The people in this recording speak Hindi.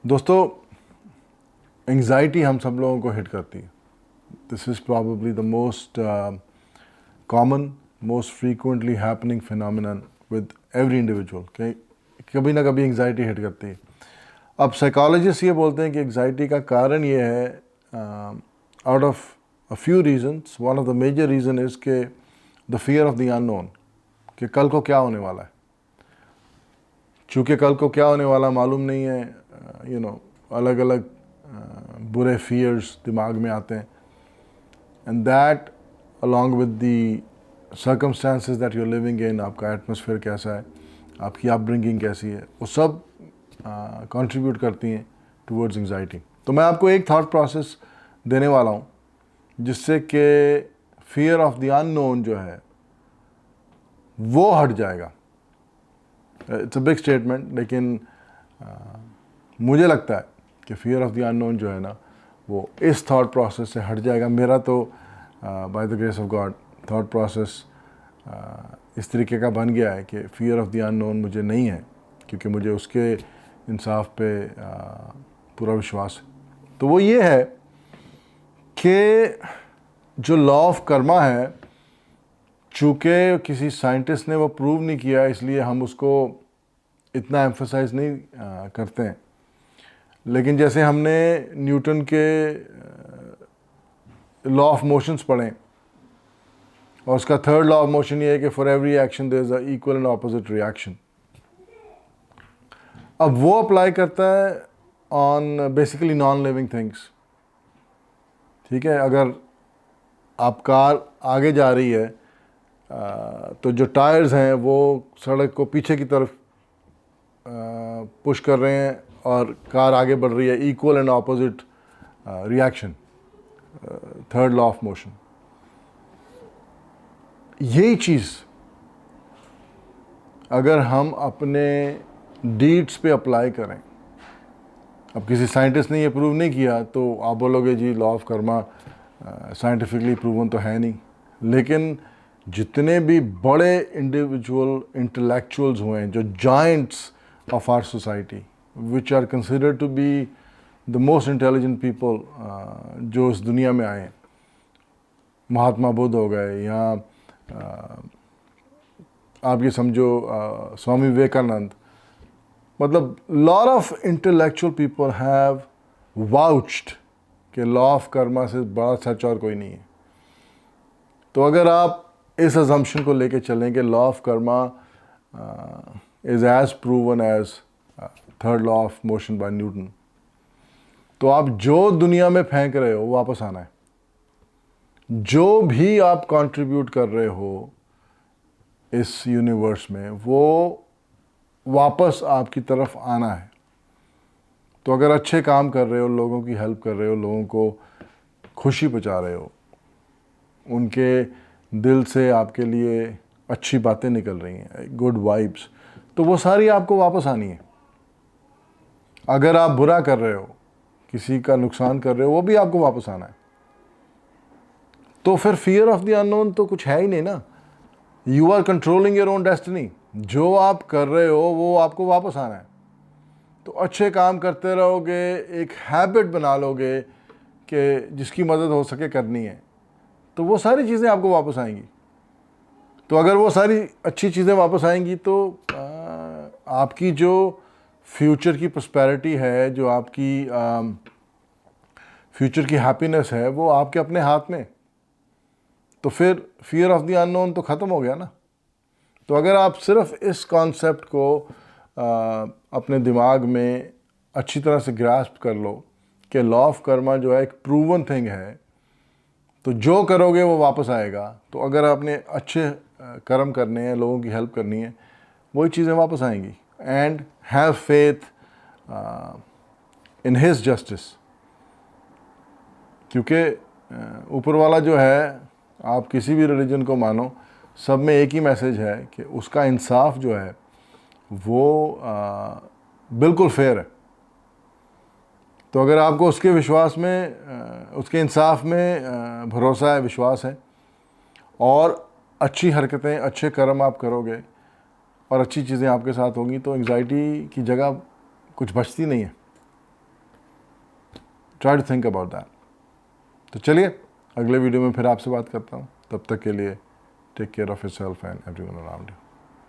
दोस्तों, एंग्जाइटी हम सब लोगों को हिट करती है. This is probably the most common, most frequently happening phenomenon with every individual. कभी ना कभी एंग्जाइटी हिट करती है. अब साइकोलॉजिस्ट ये बोलते हैं कि एंग्जाइटी का कारण ये है, out of a few reasons, one of the major reason is के the fear of the unknown, कि कल को क्या होने वाला है. चूँकि कल को क्या होने वाला मालूम नहीं है, अलग अलग बुरे फियर्स दिमाग में आते हैं. And that along with the circumstances that you are living in, आपका एटमॉस्फेयर कैसा है, आपकी अपब्रिंगिंग कैसी है, वो सब कंट्रीब्यूट करती हैं टुवर्ड्स एंग्जाइटी. तो मैं आपको एक थॉट प्रोसेस देने वाला हूँ जिससे कि फियर ऑफ द अननोन जो है वो हट जाएगा. इट्स अ बिग स्टेटमेंट, लेकिन मुझे लगता है कि फियर ऑफ द अननोन जो है ना, वो इस थॉट प्रोसेस से हट जाएगा. मेरा तो by the grace of God thought process इस तरीके का बन गया है कि फियर ऑफ द अननोन मुझे नहीं है, क्योंकि मुझे उसके इंसाफ पे पूरा विश्वास है. तो वो ये है कि जो लॉ ऑफ कर्मा है, चूँकि किसी साइंटिस्ट ने वो प्रूव नहीं किया, इसलिए हम उसको इतना एम्फसाइज नहीं करते हैं. लेकिन जैसे हमने न्यूटन के लॉ ऑफ मोशंस पढ़े, और उसका थर्ड लॉ ऑफ मोशन ये है कि for every action there is a equal and opposite reaction. अब वो अप्लाई करता है on basically non living things. ठीक है, अगर आप कार आगे जा रही है तो जो टायर्स हैं वो सड़क को पीछे की तरफ पुश कर रहे हैं और कार आगे बढ़ रही है. Equal and opposite reaction, third law of motion. यही चीज़ अगर हम अपने डीड्स पे अप्लाई करें, अब किसी साइंटिस्ट ने ये प्रूव नहीं किया तो आप बोलोगे जी law of karma scientifically proven तो है नहीं. लेकिन जितने भी बड़े इंडिविजुअल इंटेलेक्चुअल्स हुए हैं, जो giants of our society, which are considered to be the most intelligent people जो इस दुनिया में आए हैं, महात्मा बुद्ध हो गए, या आप ये समझो स्वामी विवेकानंद, मतलब lot of intellectual people have vouched कि लॉ ऑफ कर्मा से बड़ा सच और कोई नहीं है. तो अगर आप इस अजम्पशन को लेके चलें कि law of Karma is as proven as third law of motion by Newton, तो आप जो दुनिया में फेंक रहे हो वापस आना है. जो भी आप कंट्रीब्यूट कर रहे हो इस यूनिवर्स में, वो वापस आपकी तरफ आना है. तो अगर अच्छे काम कर रहे हो, लोगों की हेल्प कर रहे हो, लोगों को खुशी पहुंचा रहे हो, उनके दिल से आपके लिए अच्छी बातें निकल रही हैं, गुड वाइब्स, तो वो सारी आपको वापस आनी है. अगर आप बुरा कर रहे हो, किसी का नुकसान कर रहे हो, वो भी आपको वापस आना है. तो फिर फियर ऑफ द अननोन तो कुछ है ही नहीं ना. You are controlling your own destiny. जो आप कर रहे हो वो आपको वापस आना है. तो अच्छे काम करते रहोगे, एक हैबिट बना लोगे कि जिसकी मदद हो सके करनी है, तो वो सारी चीज़ें आपको वापस आएंगी. तो अगर वो सारी अच्छी चीज़ें वापस आएंगी तो आपकी जो फ्यूचर की प्रॉस्पेरिटी है, जो आपकी फ्यूचर की हैप्पीनेस है, वो आपके अपने हाथ में. तो फिर फियर ऑफ द अननोन तो ख़त्म हो गया ना. तो अगर आप सिर्फ इस कॉन्सेप्ट को अपने दिमाग में अच्छी तरह से ग्रास्प कर लो कि लॉ ऑफ कर्मा जो है एक प्रूवन थिंग है, तो जो करोगे वो वापस आएगा. तो अगर आपने अच्छे कर्म करने हैं, लोगों की हेल्प करनी है, वही चीज़ें वापस आएंगी. And have faith in his justice, क्योंकि ऊपर वाला जो है, आप किसी भी रिलीजन को मानो, सब में एक ही मैसेज है कि उसका इंसाफ जो है वो बिल्कुल फेयर है. तो अगर आपको उसके विश्वास में, उसके इंसाफ में भरोसा है, विश्वास है, और अच्छी हरकतें, अच्छे कर्म आप करोगे और अच्छी चीज़ें आपके साथ होंगी, तो एंग्जाइटी की जगह कुछ बचती नहीं है. Try to think about that. तो चलिए अगले वीडियो में फिर आपसे बात करता हूँ, तब तक के लिए take care of yourself and everyone around you.